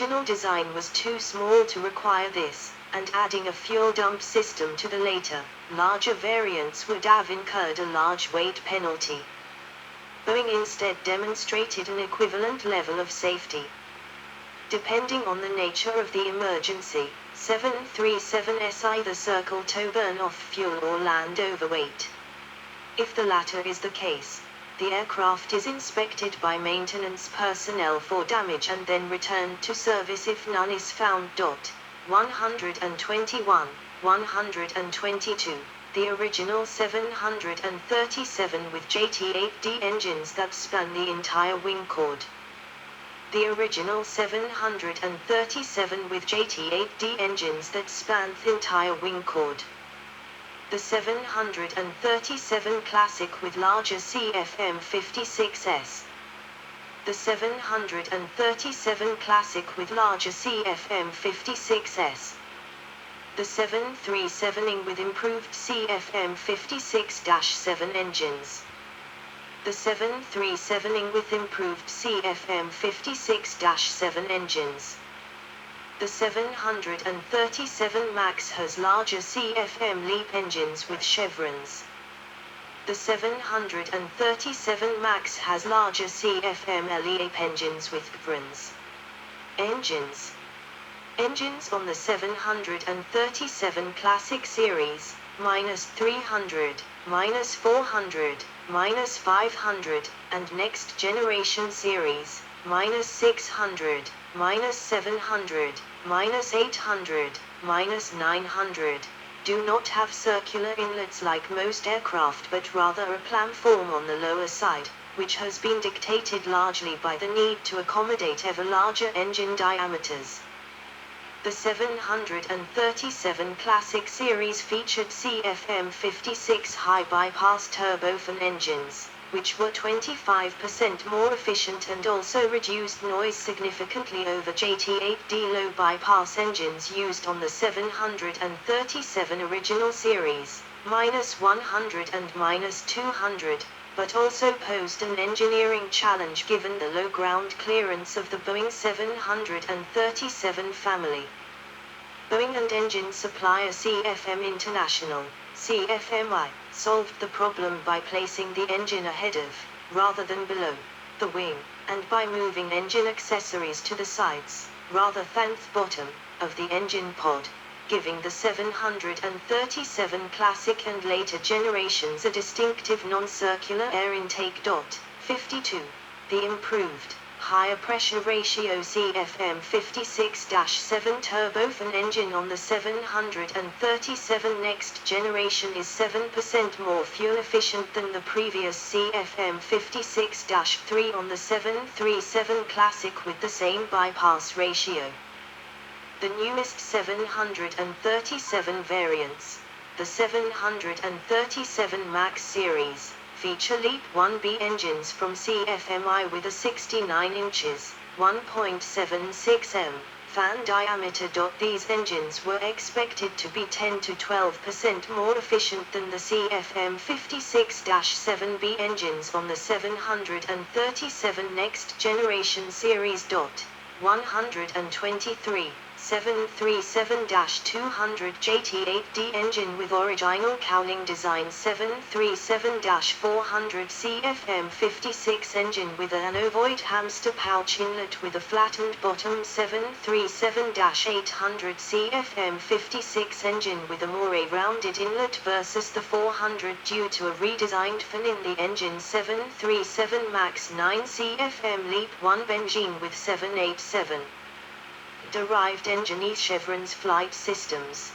original design was too small to require this, and adding a fuel dump system to the later, larger variants would have incurred a large weight penalty. Boeing instead demonstrated an equivalent level of safety. Depending on the nature of the emergency, 737s either circle to burn off fuel or land overweight. If the latter is the case, the aircraft is inspected by maintenance personnel for damage and then returned to service if none is found. 121, 122. The original 737 with JT8D engines that span the entire wing chord. The original 737 with JT8D engines that span the entire wing chord. The 737 Classic with larger CFM56s. The 737 Classic with larger CFM56s. The 737 with improved CFM56-7 engines. The 737 with improved CFM56-7 engines. The 737 MAX has larger CFM LEAP engines with chevrons. The 737 MAX has larger CFM LEAP engines with chevrons. Engines on the 737 Classic Series, -300, -400, -500, and Next Generation Series, -600, -700, -800, -900, do not have circular inlets like most aircraft but rather a planform on the lower side, which has been dictated largely by the need to accommodate ever larger engine diameters. The 737 Classic Series featured CFM56 high bypass turbofan engines, which were 25% more efficient and also reduced noise significantly over JT8D low bypass engines used on the 737 original series, -100 and -200, but also posed an engineering challenge given the low ground clearance of the Boeing 737 family. Boeing and engine supplier CFM International, CFMI, solved the problem by placing the engine ahead of, rather than below, the wing, and by moving engine accessories to the sides, rather than the bottom, of the engine pod, giving the 737 Classic and later generations a distinctive non-circular air intake. 52. The improved, higher pressure ratio CFM56-7 turbofan engine on the 737 Next Generation is 7% more fuel efficient than the previous CFM56-3 on the 737 Classic with the same bypass ratio. The newest 737 variants, the 737 MAX series, feature LEAP 1B engines from CFMI with a 69 inches, 1.76 m, fan diameter. These engines were expected to be 10 to 12% more efficient than the CFM56-7B engines on the 737 Next Generation Series. 123. 737-200 JT8D engine with original cowling design. 737-400 CFM56 engine with an ovoid hamster pouch inlet with a flattened bottom. 737-800 CFM56 engine with a more rounded inlet versus the 400 due to a redesigned fin in the engine. 737 MAX 9 CFM LEAP 1 engine with 787 derived engine chevrons flight systems.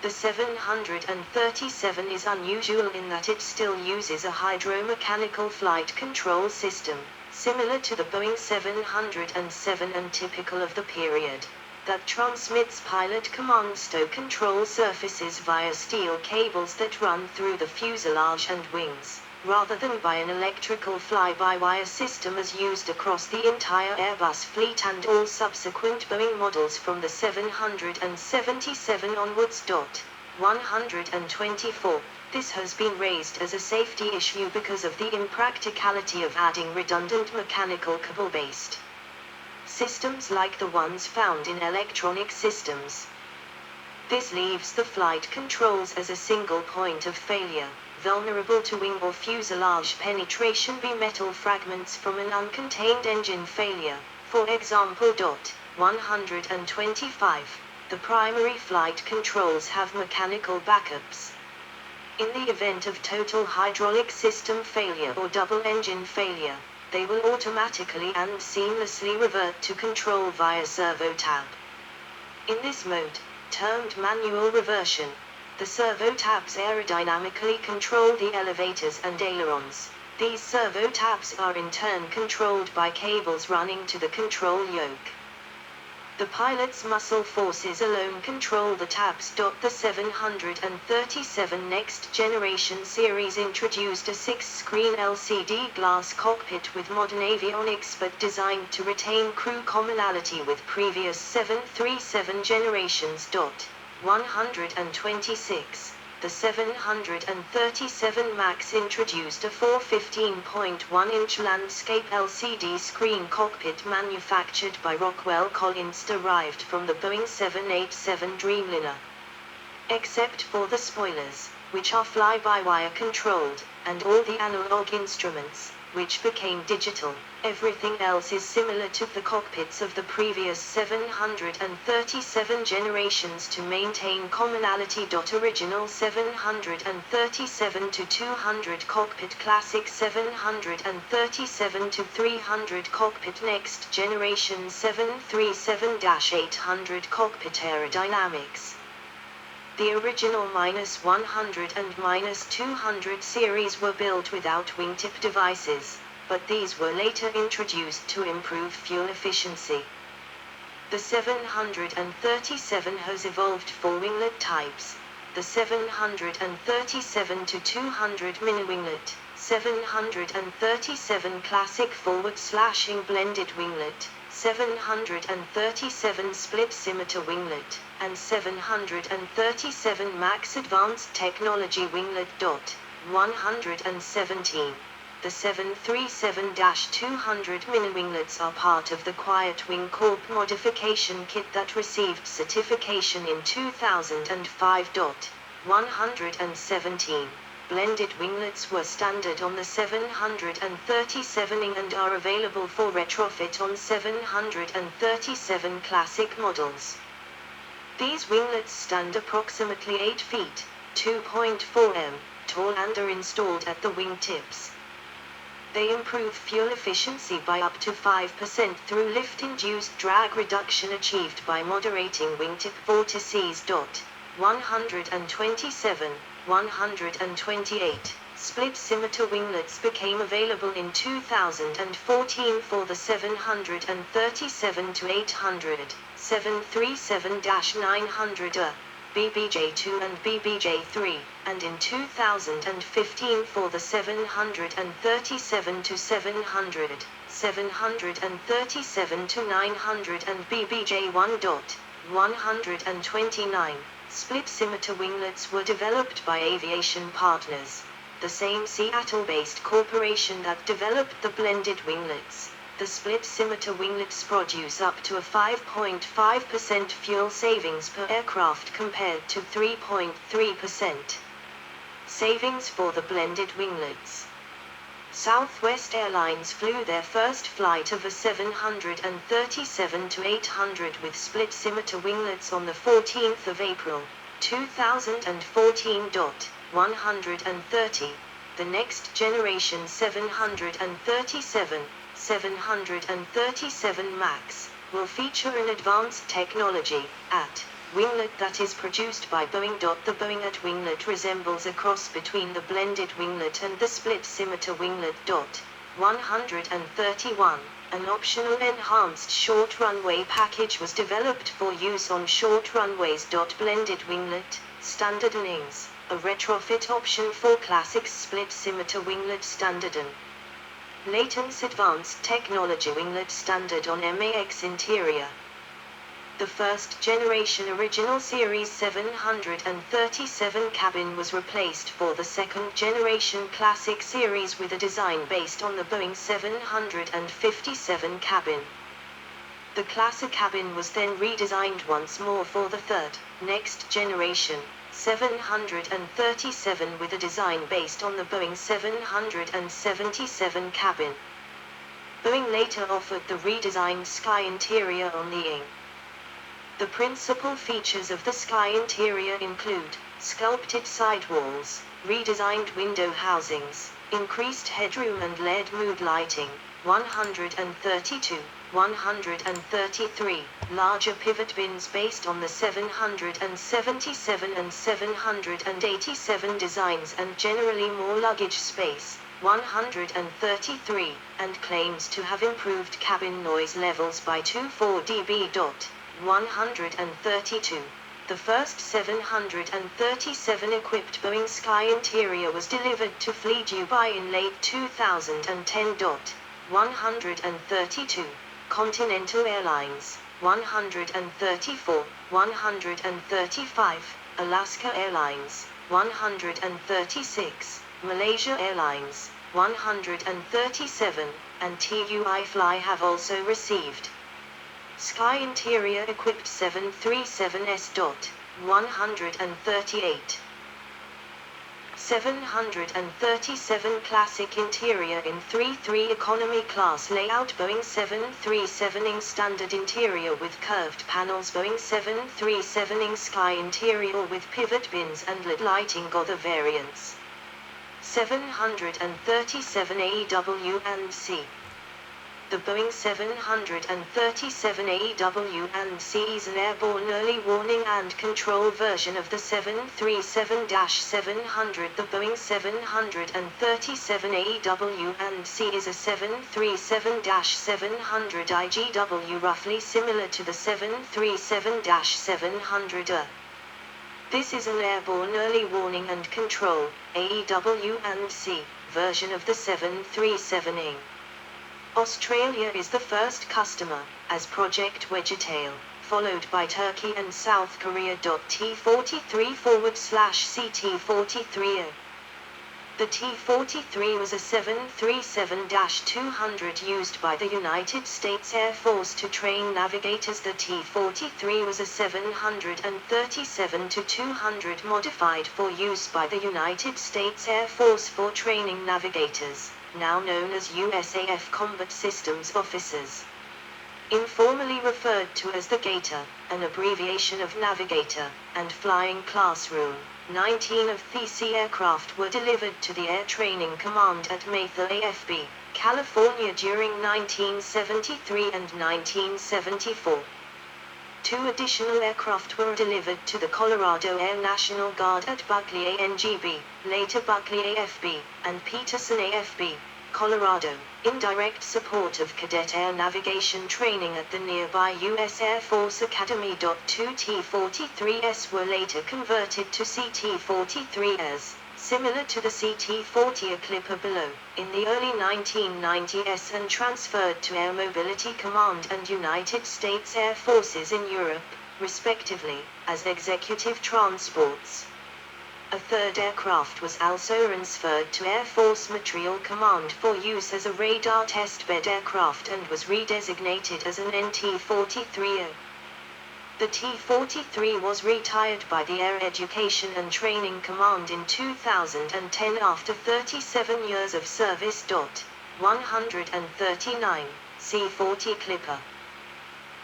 The 737 is unusual in that it still uses a hydromechanical flight control system, similar to the Boeing 707 and typical of the period, that transmits pilot commands to control surfaces via steel cables that run through the fuselage and wings, rather than by an electrical fly-by-wire system as used across the entire Airbus fleet and all subsequent Boeing models from the 777 onwards. 124. This has been raised as a safety issue because of the impracticality of adding redundant mechanical cable-based systems like the ones found in electronic systems. This leaves the flight controls as a single point of failure, vulnerable to wing or fuselage penetration by metal fragments from an uncontained engine failure, for example. 125. The primary flight controls have mechanical backups. In the event of total hydraulic system failure or double engine failure, they will automatically and seamlessly revert to control via servo tab. In this mode, termed manual reversion, the servo tabs aerodynamically control the elevators and ailerons. These servo tabs are in turn controlled by cables running to the control yoke. The pilot's muscle forces alone control the tabs. The 737 Next Generation series introduced a 6-screen LCD glass cockpit with modern avionics but designed to retain crew commonality with previous 737 generations. 126. The 737 MAX introduced a 415.1-inch landscape LCD screen cockpit manufactured by Rockwell Collins, derived from the Boeing 787 Dreamliner. Except for the spoilers, which are fly-by-wire controlled, and all the analog instruments, which became digital, everything else is similar to the cockpits of the previous 737 generations to maintain commonality. Original 737-200 cockpit, classic 737-300 cockpit, next generation 737-800 cockpit. Aerodynamics. The original -100 and -200 series were built without wingtip devices, but these were later introduced to improve fuel efficiency. The 737 has evolved four winglet types: the 737-200 mini-winglet, 737 classic forward-slashing blended winglet, 737 split scimitar winglet, and 737 MAX Advanced Technology winglet. 117. The 737-200 mini-winglets are part of the Quiet Wing Corp modification kit that received certification in 2005. 117. Blended winglets were standard on the 737 and are available for retrofit on 737 classic models. These winglets stand approximately 8 feet, 2.4 m, tall and are installed at the wing tips. They improve fuel efficiency by up to 5% through lift-induced drag reduction achieved by moderating wingtip vortices. 127. 128. Split scimitar winglets became available in 2014 for the 737-800, 737-900, BBJ2 and BBJ3, and in 2015 for the 737-700, 737-900 and BBJ1. 129. Split scimitar winglets were developed by Aviation Partners, the same Seattle-based corporation that developed the blended winglets. The split scimitar winglets produce up to a 5.5% fuel savings per aircraft compared to 3.3% savings for the blended winglets. Southwest Airlines flew their first flight of a 737-800 with split scimitar winglets on the 14th of April, 2014. 130. The next generation 737 MAX will feature an advanced technology at winglet that is produced by Boeing. The Boeing at winglet resembles a cross between the blended winglet and the split scimitar winglet. 131. An optional enhanced short runway package was developed for use on short runways. Blended winglet, standard wings, a retrofit option for classic split scimitar winglet standard and Layton's advanced technology winglet standard on MAX interior. The first generation original series 737 cabin was replaced for the second generation classic series with a design based on the Boeing 757 cabin. The classic cabin was then redesigned once more for the third, next generation, 737 with a design based on the Boeing 777 cabin. Boeing later offered the redesigned Sky interior on the ING. The principal features of the Sky interior include sculpted sidewalls, redesigned window housings, increased headroom and LED mood lighting, 132, 133, larger pivot bins based on the 777 and 787 designs and generally more luggage space, 133, and claims to have improved cabin noise levels by 24 dB. 132. The first 737 equipped Boeing Sky interior was delivered to Fleet Dubai in late 2010. 132. Continental Airlines, 134, 135, Alaska Airlines, 136, Malaysia Airlines, 137, and TUI Fly have also received Sky interior equipped 737s. 138. 737 classic interior in 3-3 economy class layout. Boeing 737 ING standard interior with curved panels. Boeing 737 ING Sky interior with pivot bins and LED lighting. Other variants. 737 AEW and C. The Boeing 737 AEW and C is an airborne early warning and control version of the 737-700. The Boeing 737 AEW and C is a 737-700 IGW roughly similar to the 737-700. This is an airborne early warning and control, AEW and C, version of the 737 ING. Australia is the first customer, as Project Wedgetail, followed by Turkey and South Korea. T43/CT43A. The T-43 was a 737-200 used by the United States Air Force to train navigators. The T-43 was a 737-200 modified for use by the United States Air Force for training navigators, now known as USAF Combat Systems Officers. Informally referred to as the Gator, an abbreviation of Navigator, and Flying Classroom. 19 of these aircraft were delivered to the Air Training Command at Mather AFB, California during 1973 and 1974. 2 additional aircraft were delivered to the Colorado Air National Guard at Buckley ANGB, later Buckley AFB, and Peterson AFB, Colorado, in direct support of cadet air navigation training at the nearby U.S. Air Force Academy. 2 T-43s were later converted to CT-43s, similar to the CT-40 Clipper below, in the early 1990s and transferred to Air Mobility Command and United States Air Forces in Europe, respectively, as executive transports. A third aircraft was also transferred to Air Force Materiel Command for use as a radar testbed aircraft and was redesignated as an NT-43A. The T-43 was retired by the Air Education and Training Command in 2010 after 37 years of service. 139, C-40 Clipper.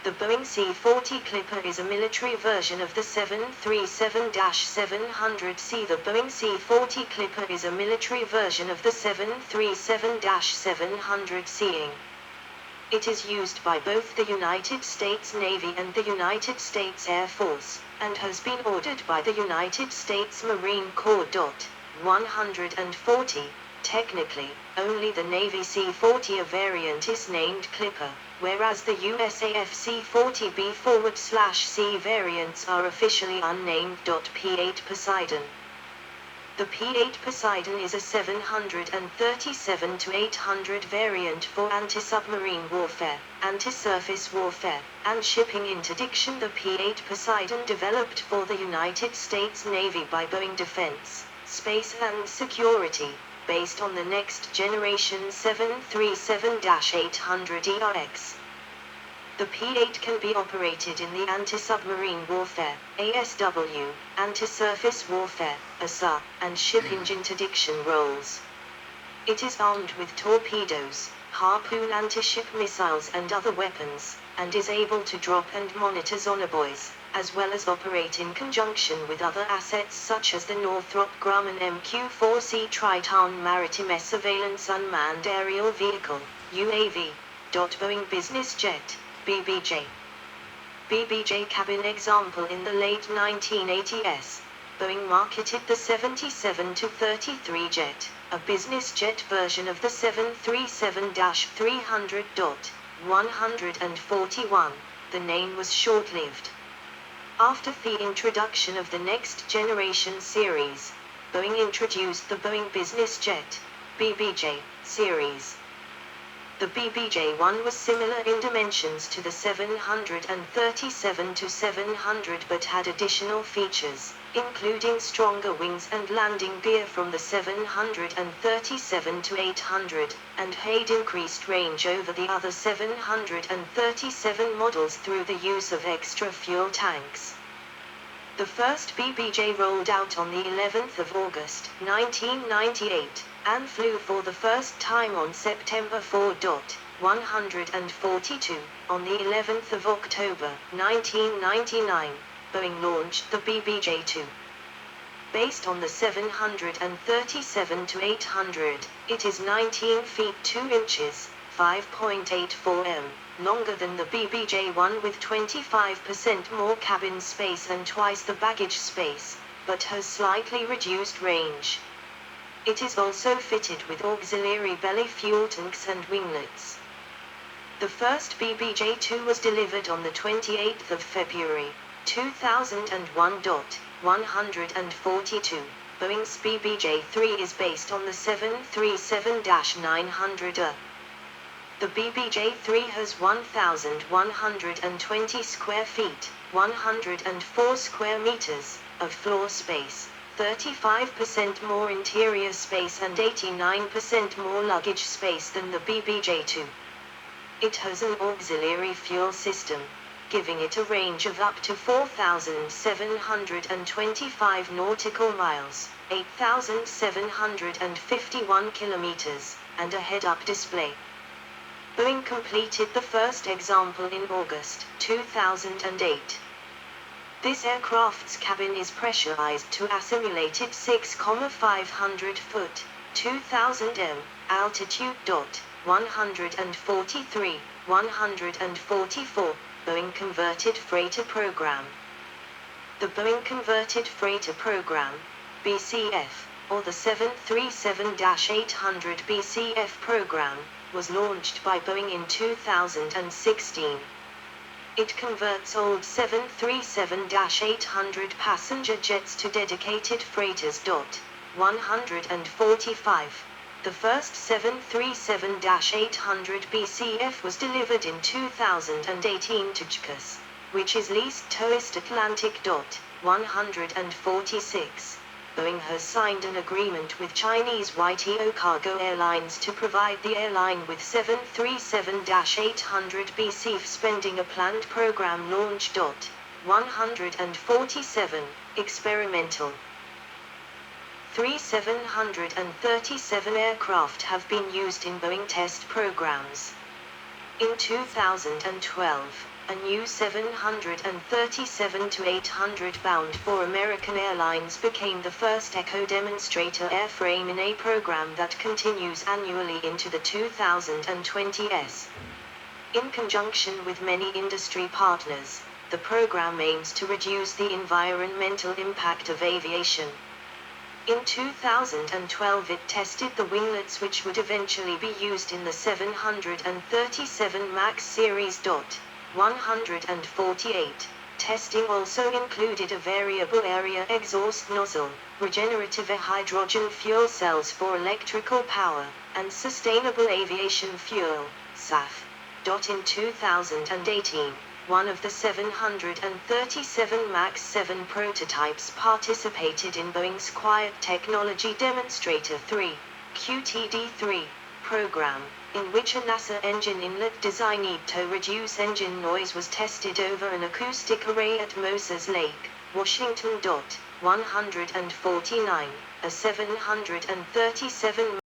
The Boeing C-40 Clipper is a military version of the 737-700C. The Boeing C-40 Clipper is a military version of the 737-700C. It is used by both the United States Navy and the United States Air Force, and has been ordered by the United States Marine Corps. 140. Technically, only the Navy C-40A variant is named Clipper, whereas the USAF C-40B/C variants are officially unnamed. P-8 Poseidon. The P-8 Poseidon is a 737-800 variant for anti-submarine warfare, anti-surface warfare, and shipping interdiction. The P-8 Poseidon developed for the United States Navy by Boeing Defense, Space and Security, based on the next generation 737-800ERX. The P-8 can be operated in the anti-submarine warfare, ASW, anti-surface warfare, ASA, and ship interdiction roles. It is armed with torpedoes, harpoon anti-ship missiles and other weapons, and is able to drop and monitor sonobuoys, as well as operate in conjunction with other assets such as the Northrop Grumman MQ-4C Triton Maritime Surveillance Unmanned Aerial Vehicle, UAV. Boeing Business Jet, BBJ. BBJ cabin example. In the late 1980s, Boeing marketed the 77-33 jet, a business jet version of the 737-300.141. The name was short-lived. After the introduction of the next generation series, Boeing introduced the Boeing Business Jet, BBJ, series. The BBJ-1 was similar in dimensions to the 737-700 but had additional features, including stronger wings and landing gear from the 737-800, and had increased range over the other 737 models through the use of extra fuel tanks. The first BBJ rolled out on the 11th of August, 1998, and flew for the first time on September 4.142. On the 11th of October, 1999, Boeing launched the BBJ-2. Based on the 737-800, it is 19 feet 2 inches, 5.84 m, longer than the BBJ-1 with 25% more cabin space and twice the baggage space, but has slightly reduced range. It is also fitted with auxiliary belly fuel tanks and winglets. The first BBJ-2 was delivered on the 28th of February, 2001. 142. Boeing's BBJ-3 is based on the 737-900. The BBJ-3 has 1,120 square feet, 104 square meters, of floor space, 35% more interior space and 89% more luggage space than the BBJ-2. It has an auxiliary fuel system, giving it a range of up to 4,725 nautical miles, 8,751 kilometers, and a head-up display. Boeing completed the first example in August 2008. This aircraft's cabin is pressurized to a simulated 6,500 foot, 2,000 m, altitude. 143, 144, Boeing Converted Freighter Program. The Boeing Converted Freighter Program, BCF, or the 737-800 BCF program, was launched by Boeing in 2016. It converts old 737-800 passenger jets to dedicated freighters. 145. The first 737-800 BCF was delivered in 2018 to JCAS, which is leased to East Atlantic. 146. Boeing has signed an agreement with Chinese YTO Cargo Airlines to provide the airline with 737-800 BCF spending a planned program launch. 147. Experimental. 737 aircraft have been used in Boeing test programs. In 2012, a new 737-800 bound for American Airlines became the first Echo demonstrator airframe in a program that continues annually into the 2020s. In conjunction with many industry partners, the program aims to reduce the environmental impact of aviation. In 2012 it tested the winglets which would eventually be used in the 737 MAX series. 148. Testing also included a variable area exhaust nozzle, regenerative hydrogen fuel cells for electrical power, and sustainable aviation fuel, SAF. In 2018, one of the 737 MAX 7 prototypes participated in Boeing's Quiet Technology Demonstrator 3, QTD3, program, in which a NASA engine inlet designed to reduce engine noise was tested over an acoustic array at Moses Lake, Washington. 149, a 737